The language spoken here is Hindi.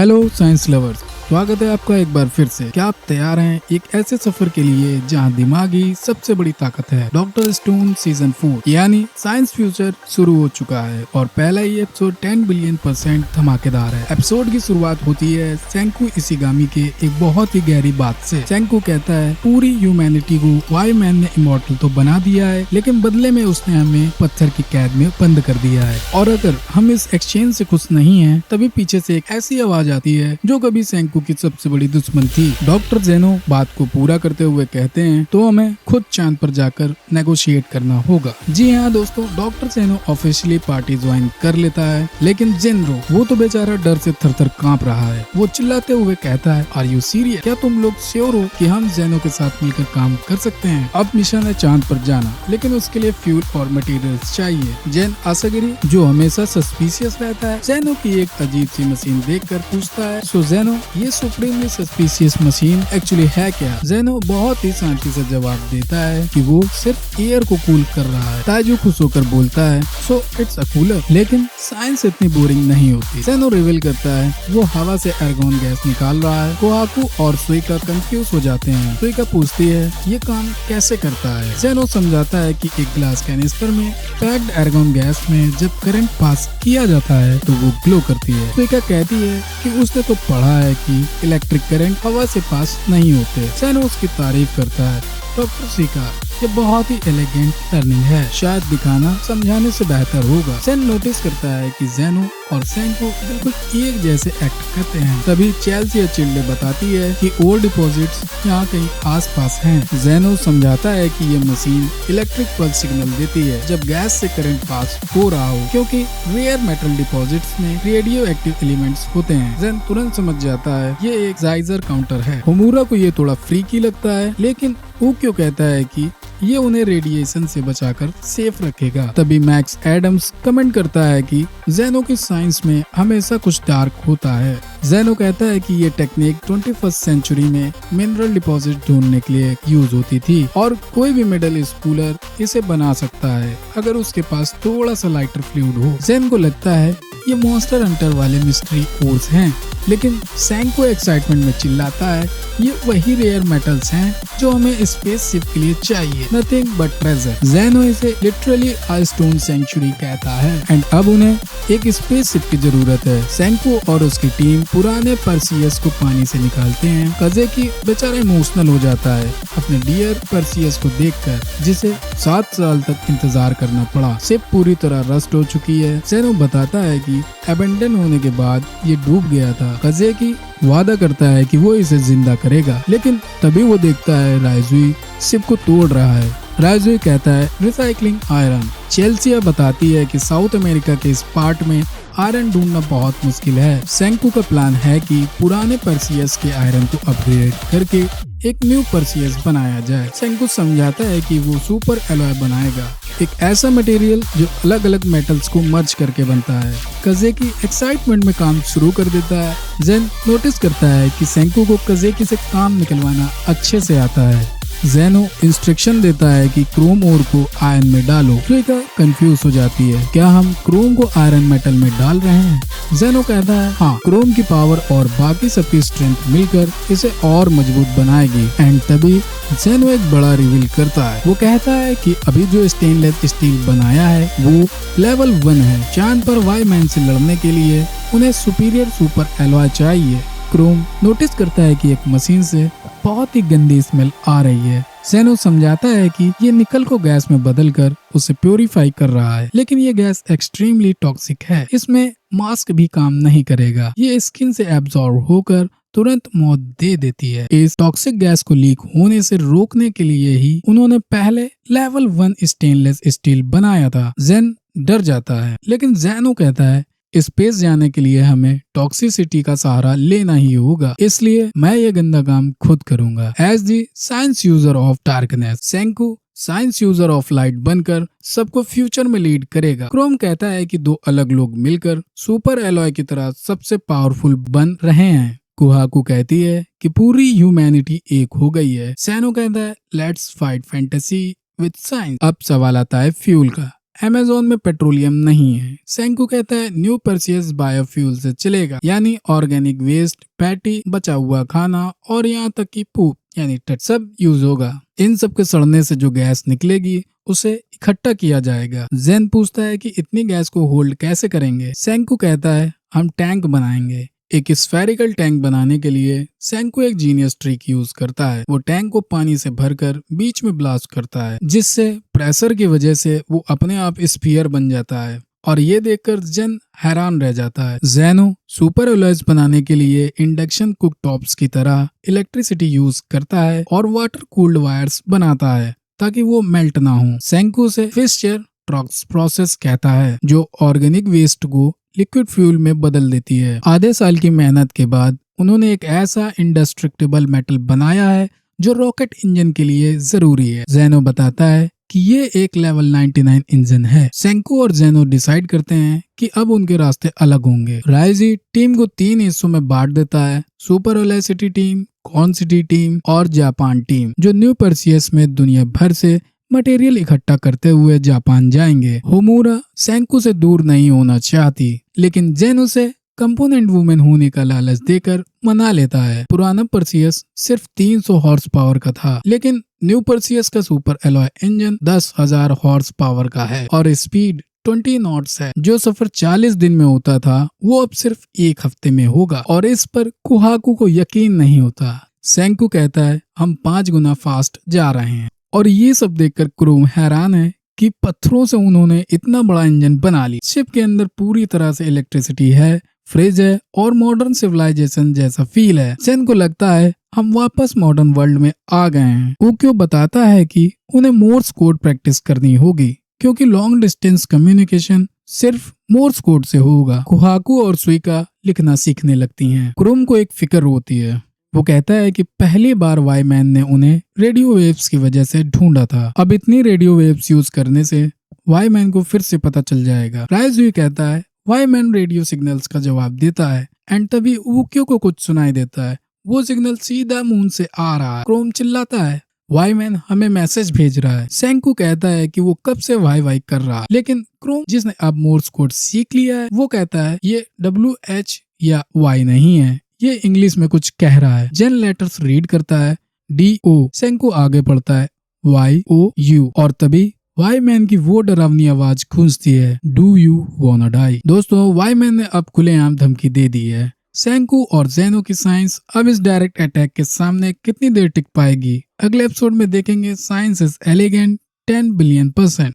हेलो साइंस लवर्स, स्वागत है आपका एक बार फिर से। क्या आप तैयार हैं एक ऐसे सफर के लिए जहां दिमागी सबसे बड़ी ताकत है। डॉक्टर स्टोन सीजन 4 यानी साइंस फ्यूचर शुरू हो चुका है और पहला ही एपिसोड 10 बिलियन % धमाकेदार है। एपिसोड की शुरुआत होती है सेंकू इशिगामी के एक बहुत ही गहरी बात से। सेंकू कहता है पूरी ह्यूमैनिटी को वाई मैन ने इमॉर्टल तो बना दिया है, लेकिन बदले में उसने हमें पत्थर की कैद में बंद कर दिया है। और अगर हम इस एक्सचेंज से खुश नहीं है, तभी पीछे से एक ऐसी आवाज आती है जो कभी सेंकू की सबसे बड़ी दुश्मन थी। डॉक्टर जेनो बात को पूरा करते हुए कहते हैं तो हमें खुद चांद पर जाकर नेगोशिएट करना होगा। जी हाँ दोस्तों, डॉक्टर जेनो ऑफिशियली पार्टी ज्वाइन कर लेता है, लेकिन जेनरो वो तो बेचारा डर से थर-थर कांप रहा है। वो चिल्लाते हुए कहता है, आर यू सीरियस? क्या तुम लोग श्योर हो कि हम जेनो के साथ मिलकर काम कर सकते हैं? अब मिशन है चांद पर जाना, लेकिन उसके लिए फ्यूल और मटेरियल्स चाहिए। जेन आसागिरी जो हमेशा सस्पिशियस रहता है, जेनो की एक अजीब सी मशीन देखकर पूछता है, सो जेनो ये सुप्रीमली सस्पिशियस मशीन एक्चुअली है क्या? जेनो बहुत ही शांति से जवाब देता है कि वो सिर्फ एयर को कूल कर रहा है। ताजू खुश होकर बोलता है, सो इट्स अ कूलर। लेकिन साइंस इतनी बोरिंग नहीं होती। जेनो रिवील करता है वो हवा से आर्गन गैस निकाल रहा है। कोहाकू और सुइका कंफ्यूज हो जाते हैं। सुइका पूछती है ये काम कैसे करता है? जेनो समझाता है कि एक ग्लास कैनिस्टर में पैक्ड आर्गन गैस में जब करंट पास किया जाता है तो वो ग्लो करती है। सुइका कहती है कि उसने तो पढ़ा है कि इलेक्ट्रिक करंट हवा से पास नहीं होते। जेनो उसकी तारीफ करता है। डॉक्टर सीका ये बहुत ही एलिगेंट टर्निंग है, शायद दिखाना समझाने से बेहतर होगा। सेन नोटिस करता है कि जेनो और सेंको बिल्कुल एक जैसे एक्ट करते हैं। तभी चेल्सी चिल्डे बताती है कि ओल्ड डिपॉजिट्स यहाँ कहीं आसपास हैं। जेनो समझाता है कि ये मशीन इलेक्ट्रिक पल्स सिग्नल देती है जब गैस से करंट पास हो रहा हो, क्योंकि रेयर मेटल डिपॉजिट्स में रेडियो एक्टिव एलिमेंट्स होते हैं। जेन तुरंत समझ जाता है ये एक जाइजर काउंटर है। होमुरा को ये थोड़ा फ्रीकी लगता है, लेकिन उक्यो कहता है कि ये उन्हें रेडिएशन से बचाकर सेफ रखेगा। तभी मैक्स एडम्स कमेंट करता है कि जेनो की साइंस में हमेशा कुछ डार्क होता है। जेनो कहता है कि ये टेक्निक 21st सेंचुरी में मिनरल डिपॉजिट ढूंढने के लिए यूज होती थी और कोई भी मिडिल स्कूलर इसे बना सकता है अगर उसके पास थोड़ा सा लाइटर फ्लूइड हो। जेन को लगता है ये मॉन्स्टर हंटर वाले मिस्ट्री कोर्स हैं, लेकिन सेंको एक्साइटमेंट में चिल्लाता है ये वही रेयर मेटल्स हैं जो हमें स्पेसशिप के लिए चाहिए, नथिंग बट ट्रेजर। जेनो इसे लिटरली अ स्टोन सेंचुरी कहता है एंड अब उन्हें एक स्पेसशिप की जरूरत है। सेंको और उसकी टीम पुराने परसियस को पानी से निकालते हैं। काजेकी बेचारा इमोशनल हो जाता है अपने डियर परसियस को देखकर, जिसे 7 साल तक इंतजार करना पड़ा। शिप पूरी तरह रस्ट हो चुकी है। जेनो बताता है कि अबेंडन होने के बाद ये डूब गया था। काजेकी वादा करता है कि वो इसे जिंदा करेगा, लेकिन तभी वो देखता है राइजुई शिप को तोड़ रहा है। राइजुई कहता है रिसाइकलिंग आयरन। चेल्सिया बताती है कि साउथ अमेरिका के इस पार्ट में आयरन ढूंढना बहुत मुश्किल है। सेंकू का प्लान है कि पुराने परसियस के आयरन को अपग्रेड करके एक न्यू परसियस बनाया जाए। सेंकू समझाता है कि वो सुपर एलॉय बनाएगा, एक ऐसा मटेरियल जो अलग अलग मेटल्स को मर्ज करके बनता है। काजेकी एक्साइटमेंट में काम शुरू कर देता है। जेन नोटिस करता है कि सेंकू को काजेकी से काम निकलवाना अच्छे से आता है। जेनो इंस्ट्रक्शन देता है कि क्रोम ओर को आयरन में डालो। सुइका कंफ्यूज हो जाती है, क्या हम क्रोम को आयरन मेटल में डाल रहे हैं? जेनो कहता है हाँ, क्रोम की पावर और बाकी सबकी स्ट्रेंथ मिलकर इसे और मजबूत बनाएगी। एंड तभी जेनो एक बड़ा रिवील करता है। वो कहता है कि अभी जो स्टेनलेस स्टील बनाया है वो लेवल 1 है। चांद पर वाई मैन से लड़ने के लिए उन्हें सुपीरियर सुपर एलॉय चाहिए। क्रोम नोटिस करता है कि एक मशीन से बहुत ही गंदी स्मेल आ रही है। जेनो समझाता है कि ये निकल को गैस में बदलकर उसे प्योरीफाई कर रहा है, लेकिन ये गैस एक्सट्रीमली टॉक्सिक है। इसमें मास्क भी काम नहीं करेगा। ये स्किन से एब्जॉर्ब होकर तुरंत मौत दे देती है। इस टॉक्सिक गैस को लीक होने से रोकने के लिए ही उन्होंने पहले लेवल 1 स्टेनलेस स्टील बनाया था। जेन डर जाता है, लेकिन जेनो कहता है स्पेस जाने के लिए हमें टॉक्सिसिटी का सहारा लेना ही होगा, इसलिए मैं ये गंदा काम खुद करूंगा। As the science user of darkness, Senku science user of light बनकर सबको फ्यूचर में लीड करेगा। क्रोम कहता है कि 2 अलग लोग मिलकर सुपर एलॉय की तरह सबसे पावरफुल बन रहे हैं। कोहाकू कहती है कि पूरी ह्यूमैनिटी एक हो गई है। सेनो कहता है let's fight fantasy with science. अब सवाल आता है फ्यूल का। अमेज़न में पेट्रोलियम नहीं है। सेंकू कहता है न्यू परसियस बायोफ्यूल से चलेगा, यानी ऑर्गेनिक वेस्ट, फैटी बचा हुआ खाना और यहाँ तक कि पूप यानी टट सब यूज होगा। इन सब के सड़ने से जो गैस निकलेगी उसे इकट्ठा किया जाएगा। जेन पूछता है कि इतनी गैस को होल्ड कैसे करेंगे। सेंकू कहता है हम टैंक बनाएंगे। एक स्फेरिकल टैंक बनाने के लिए सेंकू एक जीनियस ट्रिक यूज करता है। वो टैंक को पानी से भरकर बीच में ब्लास्ट करता है, जिससे प्रेशर की वजह से वो अपने आप स्फीयर बन जाता है। और ये देखकर जेन हैरान रह जाता है। जेनो सुपर एलॉयज बनाने के लिए इंडक्शन कुक टॉप्स की तरह इलेक्ट्रिसिटी यूज करता है और वाटर कूल्ड वायर्स बनाता है ताकि वो मेल्ट ना हो। सेंकू से फिशर ट्रॉक्स प्रोसेस कहता है जो ऑर्गेनिक वेस्ट को लिक्विड फ्यूल में बदल देती है। आधे साल की मेहनत के बाद उन्होंने एक ऐसा इंडेस्ट्रक्टिबल मेटल बनाया है जो रॉकेट इंजन के लिए जरूरी है। जेनो बताता है कि ये एक लेवल 99 इंजन है। सेंकू और जेनो डिसाइड करते हैं कि अब उनके रास्ते अलग होंगे। राइजी टीम को 3 हिस्सों में बांट देता है, सुपर वेलोसिटी टीम, कॉन सिटी टीम और जापान टीम, जो न्यू परसियस में दुनिया भर से मटेरियल इकट्ठा करते हुए जापान जाएंगे। होमुरा सेंकू से दूर नहीं होना चाहती, लेकिन जेनो से कंपोनेंट वुमेन होने का लालच देकर मना लेता है। पुराना परसियस सिर्फ 300 हॉर्स पावर का था, लेकिन न्यू परसियस का super alloy engine 10,000 horse power का है और स्पीड 20 नॉट्स है। जो सफर 40 दिन में होता था वो अब सिर्फ 1 हफ्ते में होगा और इस पर कुहाकू को यकीन नहीं होता। सेंकू कहता है हम 5 गुना फास्ट जा रहे हैं और ये सब देखकर क्रूम हैरान है कि पत्थरों से उन्होंने इतना बड़ा इंजन बना लिया। शिप के अंदर पूरी तरह से इलेक्ट्रिसिटी है, फ्रिज है और मॉडर्न सिविलाइजेशन जैसा फील है। सेन को लगता है हम वापस मॉडर्न वर्ल्ड में आ गए हैं। ओक्यो बताता है कि उन्हें मोर्स कोड प्रैक्टिस करनी होगी क्योंकि लॉन्ग डिस्टेंस कम्युनिकेशन सिर्फ मोर्स कोड से होगा। कुहाकू और सुइका लिखना सीखने लगती हैं। क्रोम को एक फिक्र होती है। वो कहता है कि पहली बार वाई मैन ने उन्हें रेडियो वेव्स की वजह से ढूंढा था। अब इतनी रेडियो वेव्स यूज करने से वाई मैन को फिर से पता चल जाएगा। राइजुई कहता है वाई मैन रेडियो सिग्नल्स का जवाब देता है एंड तभी ओक्यो को कुछ सुनाई देता है। वो सिग्नल सीधा मून से आ रहा है। क्रोम चिल्लाता है वाई मैन हमें मैसेज भेज रहा है। सेंकू कहता है कि वो कब से वाई वाई कर रहा है, लेकिन क्रोम जिसने अब मोर्स कोड सीख लिया है वो कहता है ये WH या Y नहीं है, ये इंग्लिश में कुछ कह रहा है। जेन लेटर्स रीड करता है DO। सेंकू आगे पढ़ता है YOU और तभी वाई मैन की वो डरावनी आवाज गूंजती है डू यू वांना डाई। दोस्तों वाई मैन ने अब खुलेआम धमकी दे दी है। सेंकू और जेनो की साइंस अब इस डायरेक्ट अटैक के सामने कितनी देर टिक पाएगी, अगले एपिसोड में देखेंगे। Science is elegant 10 billion %।